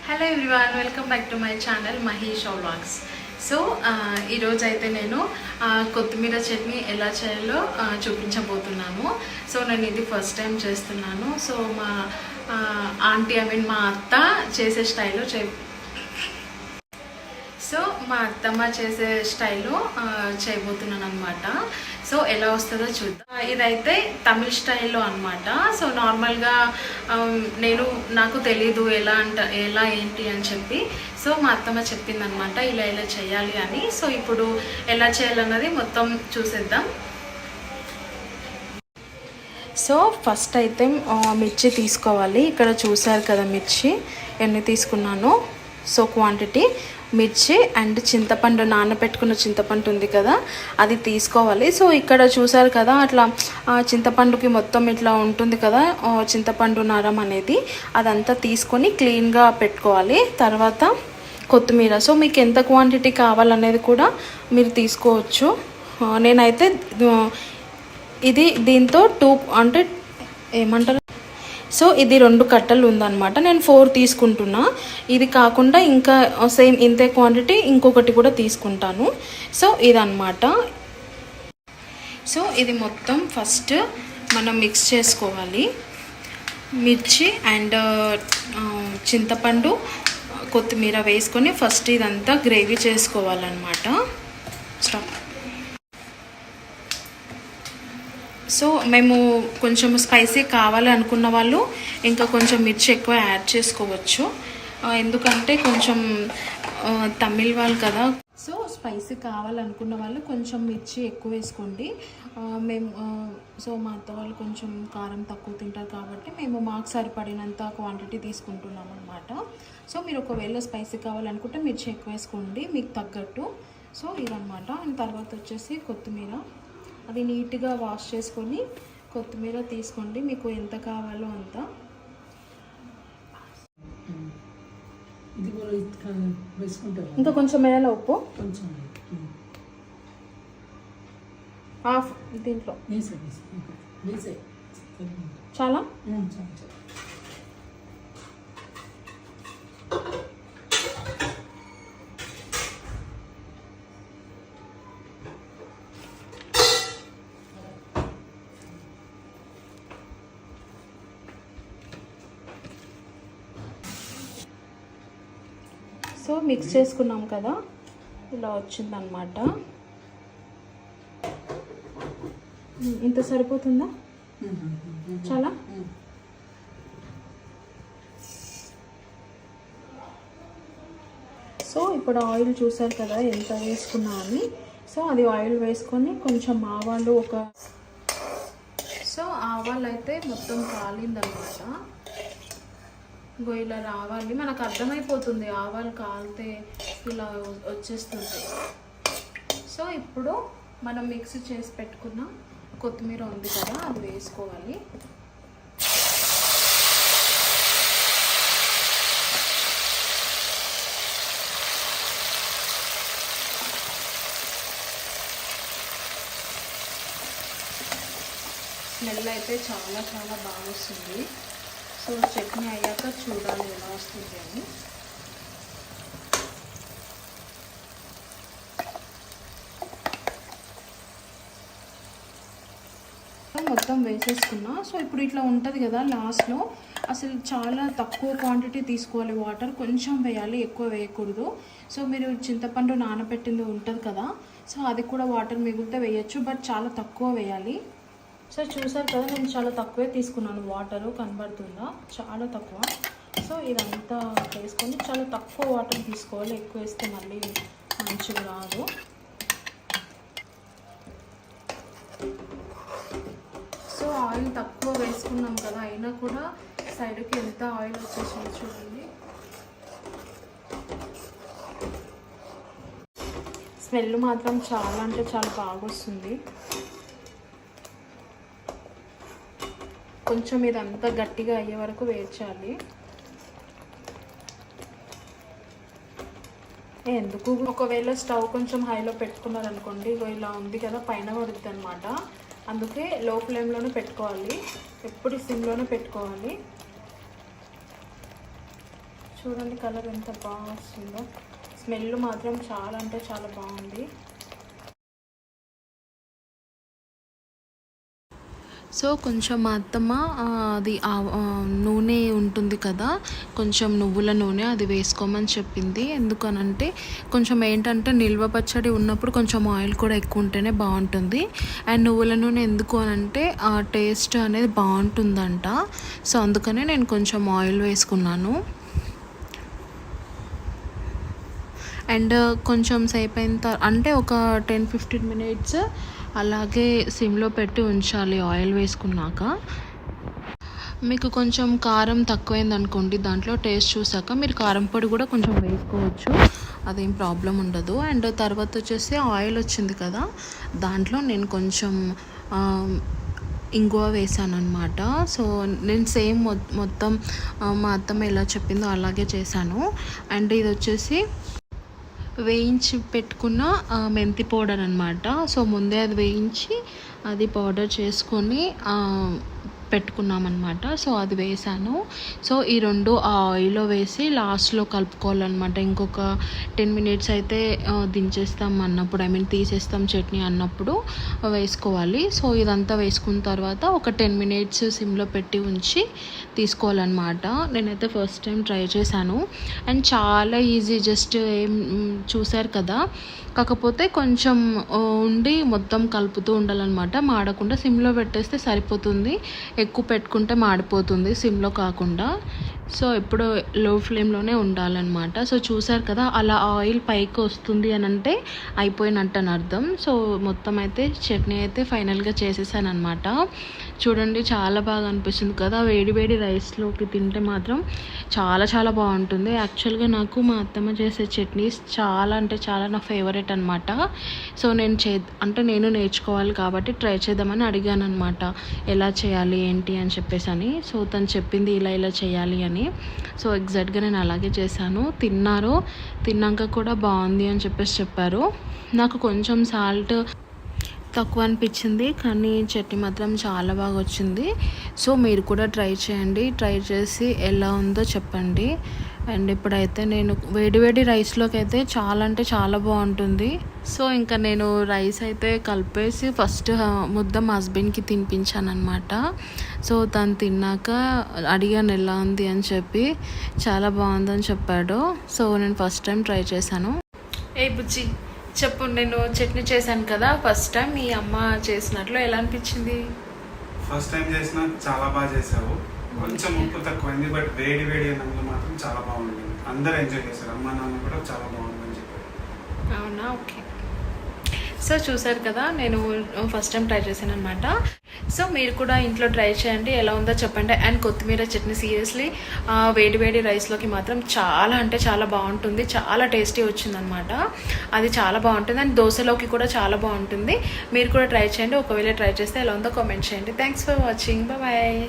Hello everyone, welcome back to my channel Mahesh vlogs. So ఈరోజు అయితే నేను కొత్తిమీర చట్నీ ఎలా చేయాలో చూపించబోతున్నాను. సో నేను ఇది ఫస్ట్ టైం చేస్తున్నాను. సో మా ఆంటీ మా అత్త చేసే స్టైల్లో మా అత్తమ్మ చేసే స్టైల్లో చేయబోతున్నాను అనమాట. సో ఎలా వస్తుందో చూద్దాం. ఇదైతే తమిళ్ స్టైల్లో అనమాట. సో నార్మల్గా నాకు తెలీదు ఎలా ఏంటి అని చెప్పి. సో మా అత్తమ్మ చెప్పిందనమాట ఇలా చేయాలి అని. సో ఇప్పుడు ఎలా చేయాలన్నది మొత్తం చూసేద్దాం. సో ఫస్ట్ అయితే మిర్చి తీసుకోవాలి. ఇక్కడ చూసారు కదా మిర్చి ఎన్ని తీసుకున్నాను. సో క్వాంటిటీ మిర్చి అండ్ చింతపండు, నానబెట్టుకున్న చింతపండు ఉంది కదా, అది తీసుకోవాలి. సో ఇక్కడ చూసారు కదా, అట్లా చింతపండుకి మొత్తం ఇట్లా ఉంటుంది కదా చింతపండు నరం అనేది, అదంతా తీసుకొని క్లీన్గా పెట్టుకోవాలి. తర్వాత కొత్తిమీర, సో మీకు ఎంత క్వాంటిటీ కావాలనేది కూడా మీరు తీసుకోవచ్చు. నేనైతే ఇది దీంతో అంటే ఏమంటారు, సో ఇది 2 కట్టలు ఉందన్నమాట. నేను 4 తీసుకుంటున్నా. ఇది కాకుండా ఇంకా సేమ్ ఇంతే క్వాంటిటీ ఇంకొకటి కూడా తీసుకుంటాను. సో ఇదన్నమాట. సో ఇది మొత్తం ఫస్ట్ మనం మిక్స్ చేసుకోవాలి. మిర్చి అండ్ చింతపండు, కొత్తిమీర వేసుకొని ఫస్ట్ ఇదంతా గ్రేవీ చేసుకోవాలన్నమాట. స్టాప్. సో మేము కొంచెం స్పైసీ కావాలి అనుకున్న వాళ్ళు ఇంకా కొంచెం మిర్చి ఎక్కువ యాడ్ చేసుకోవచ్చు. ఎందుకంటే కొంచెం తమిళ్ వాళ్ళు కదా, సో స్పైసీ కావాలనుకున్న వాళ్ళు కొంచెం మిర్చి ఎక్కువ వేసుకోండి. సో మా అత్త వాళ్ళు కొంచెం కారం తక్కువ తింటారు కాబట్టి మేము మాకు సరిపడినంత క్వాంటిటీ తీసుకుంటున్నాం అనమాట. సో మీరు ఒకవేళ స్పైసీ కావాలనుకుంటే మిర్చి ఎక్కువ వేసుకోండి మీకు తగ్గట్టు. సో ఇదన్నమాట. అండ్ తర్వాత వచ్చేసి కొత్తిమీర, అది నీట్గా వాష్ చేసుకొని కొత్తిమీర తీసుకోండి మీకు ఎంత కావాలో అంత. ఇంకా కొంచెం వేయాలి ఉప్పు, హాఫ్ దీంట్లో చాలా. సో మిక్స్ చేసుకున్నాం కదా, ఇలా వచ్చిందనమాట. ఇంత సరిపోతుందా? చాలా. సో ఇప్పుడు ఆయిల్ చూసారు కదా ఎంత వేసుకున్నా అని. సో అది ఆయిల్ వేసుకొని కొంచెం ఆవాలు ఆవాలు అయితే మొత్తం కాలిందనమాట. ఇలా రావాలి, మనకు అర్థమైపోతుంది ఆవాలు కాలితే ఇలా వచ్చేస్తుంది. సో ఇప్పుడు మనం మిక్స్ చేసి పెట్టుకున్న కొత్తిమీర ఉంది కదా, అది వేసుకోవాలి. స్మెల్ అయితే చాలా చాలా బాగా వస్తుంది. సో చట్నీ అయ్యాక చూడాలి ఎలా వస్తుంది అని. మొత్తం వేసేసుకున్నా. సో ఇప్పుడు ఇట్లా ఉంటుంది కదా లాస్ట్లో, అసలు చాలా తక్కువ క్వాంటిటీ తీసుకోవాలి. వాటర్ కొంచెం వేయాలి, ఎక్కువ వేయకూడదు. సో మీరు చింతపండు నానబెట్టింది ఉంటుంది కదా, సో అది కూడా వాటర్ మిగిలితే వేయచ్చు, బట్ చాలా తక్కువ వేయాలి. సో చూసారు కదా, నేను చాలా తక్కువే తీసుకున్నాను. వాటరు కనబడుతుందా, చాలా తక్కువ. సో ఇదంతా వేసుకొని చాలా తక్కువ వాటర్ తీసుకోవాలి, ఎక్కువ వేస్తే మళ్ళీ మంచిగా రాదు. సో ఆయిల్ తక్కువ వేసుకున్నాం కదా, అయినా కూడా సైడ్కి ఎంత ఆయిల్ వచ్చేసింది చూడండి. స్మెల్ మాత్రం చాలా అంటే చాలా బాగా వస్తుంది. కొంచెం ఇదంతా గట్టిగా అయ్యే వరకు వేయించాలి. ఎందుకు, ఒకవేళ స్టవ్ కొంచెం హైలో పెట్టుకున్నారనుకోండి, ఇలా ఉంది కదా పైన పడుతుంది అనమాట. అందుకే లో ఫ్లేమ్లోనే పెట్టుకోవాలి, ఎప్పుడు సిమ్లోనే పెట్టుకోవాలి. చూడండి కలర్ ఎంత బాగా వస్తుందో. స్మెల్ మాత్రం చాలా అంటే చాలా బాగుంది. సో కొంచెం మా అత్తమ్మ అది నూనె ఉంటుంది కదా, కొంచెం నువ్వుల నూనె అది వేసుకోమని చెప్పింది. ఎందుకనంటే కొంచెం ఏంటంటే నిల్వ పచ్చడి ఉన్నప్పుడు కొంచెం ఆయిల్ కూడా ఎక్కువ ఉంటేనే బాగుంటుంది. అండ్ నువ్వుల నూనె ఎందుకు అనంటే ఆ టేస్ట్ అనేది బాగుంటుందంట. సో అందుకనే నేను కొంచెం ఆయిల్ వేసుకున్నాను. అండ్ కొంచెం సేపు అయిన అంటే ఒక 10-15 మినిట్స్ అలాగే సిమ్లో పెట్టి ఉంచాలి ఆయిల్ వేసుకున్నాక. మీకు కొంచెం కారం తక్కువైంది అనుకోండి, దాంట్లో టేస్ట్ చూసాక మీరు కారం పొడి కూడా కొంచెం వేసుకోవచ్చు, అదేం ప్రాబ్లం ఉండదు. అండ్ తర్వాత వచ్చేసి ఆయిల్ వచ్చింది కదా, దాంట్లో నేను కొంచెం ఇంగువ వేసాను అనమాట. సో నేను సేమ్ మొత్తం మా అత్తమ్మ ఎలా చెప్పిందో అలాగే చేశాను. అండ్ ఇది వచ్చేసి వేయించి పెట్టుకున్న మెంతి పౌడర్ అనమాట. సో ముందే అది వేయించి అది పౌడర్ చేసుకొని పెట్టుకున్నామన్నమాట. సో అది వేసాను. సో ఈ రెండు ఆ ఆయిల్లో వేసి లాస్ట్లో కలుపుకోవాలన్నమాట. ఇంకొక 10 మినిట్స్ అయితే దించేస్తాం అన్నప్పుడు, తీసేస్తాం చట్నీ అన్నప్పుడు వేసుకోవాలి. సో ఇదంతా వేసుకున్న తర్వాత ఒక 10 మినిట్స్ సిమ్లో పెట్టి ఉంచి తీసుకోవాలన్నమాట. నేనైతే ఫస్ట్ టైం ట్రై చేశాను అండ్ చాలా ఈజీ. జస్ట్ చూసారు కదా, కాకపోతే కొంచెం ఉండి మొత్తం కలుపుతూ ఉండాలన్నమాట. మాడకుండా సిమ్లో పెట్టేస్తే సరిపోతుంది, ఎక్కువ పెట్టుకుంటే మాడిపోతుంది సిమ్లో కాకుండా. సో ఎప్పుడు లో ఫ్లేమ్లోనే ఉండాలన్నమాట. సో చూసారు కదా, అలా ఆయిల్ పైకి వస్తుంది అని అంటే అయిపోయినట్టు అని అర్థం. సో మొత్తం అయితే చట్నీ అయితే ఫైనల్గా చేసేసాను అనమాట. చూడండి చాలా బాగా అనిపిస్తుంది కదా, వేడి వేడి రైస్లోకి తింటే మాత్రం చాలా చాలా బాగుంటుంది. యాక్చువల్గా నాకు మా అత్తమ్మ చేసే చట్నీస్ చాలా అంటే చాలా నా ఫేవరెట్ అనమాట. సో నేను నేర్చుకోవాలి కాబట్టి ట్రై చేద్దామని అడిగాను అనమాట, ఎలా చేయాలి ఏంటి అని చెప్పేసి అని. సో తను చెప్పింది ఇలా చేయాలి అని. సో ఎగ్జాక్ట్గా నేను అలాగే చేశాను. తిన్నాక కూడా బాగుంది అని చెప్పారు. నాకు కొంచెం సాల్ట్ తక్కువ అనిపించింది, కానీ చట్నీ మాత్రం చాలా బాగా వచ్చింది. సో మీరు కూడా ట్రై చేయండి, ట్రై చేసి ఎలా ఉందో చెప్పండి. అండ్ ఇప్పుడైతే నేను వేడి రైస్లోకి అయితే చాలా అంటే చాలా బాగుంటుంది. సో ఇంకా నేను రైస్ అయితే కలిపేసి ఫస్ట్ ముద్ద మా హస్బెండ్కి తినిపించాను అనమాట. సో తను తిన్నాక అడిగాను ఎలా ఉంది అని చెప్పి, చాలా బాగుందని చెప్పాడు. సో నేను ఫస్ట్ టైం ట్రై చేశాను. బుజ్జి చెప్పు, నేను చట్నీ చేశాను కదా ఫస్ట్ టైం, మీ అమ్మ చేసినట్లు ఎలా అనిపించింది? ఫస్ట్ టైం చేసిన చాలా బాగా చేసావు. కొంచెం ఉప్పు తక్కువైంది, బట్ వేడి అన్నంలో మాత్రం చాలా బాగుంది. అందరూ ఎంజాయ్ చేశారు, అమ్మ నాన్న కూడా చాలా బాగుందని చెప్పారు. అవునా, ఓకే. సో చూసారు కదా, నేను ఫస్ట్ టైం ట్రై చేశాను అనమాట. సో మీరు కూడా ఇంట్లో ట్రై చేయండి, ఎలా ఉందో చెప్పండి. అండ్ కొత్తిమీర చట్నీ సీరియస్లీ వేడి రైస్లోకి మాత్రం చాలా అంటే చాలా బాగుంటుంది, చాలా టేస్టీ వచ్చిందనమాట. అది చాలా బాగుంటుంది. అండ్ దోశలోకి కూడా చాలా బాగుంటుంది. మీరు కూడా ట్రై చేయండి. ఒకవేళ ట్రై చేస్తే ఎలా ఉందో కామెంట్ చేయండి. Thanks for watching, bye.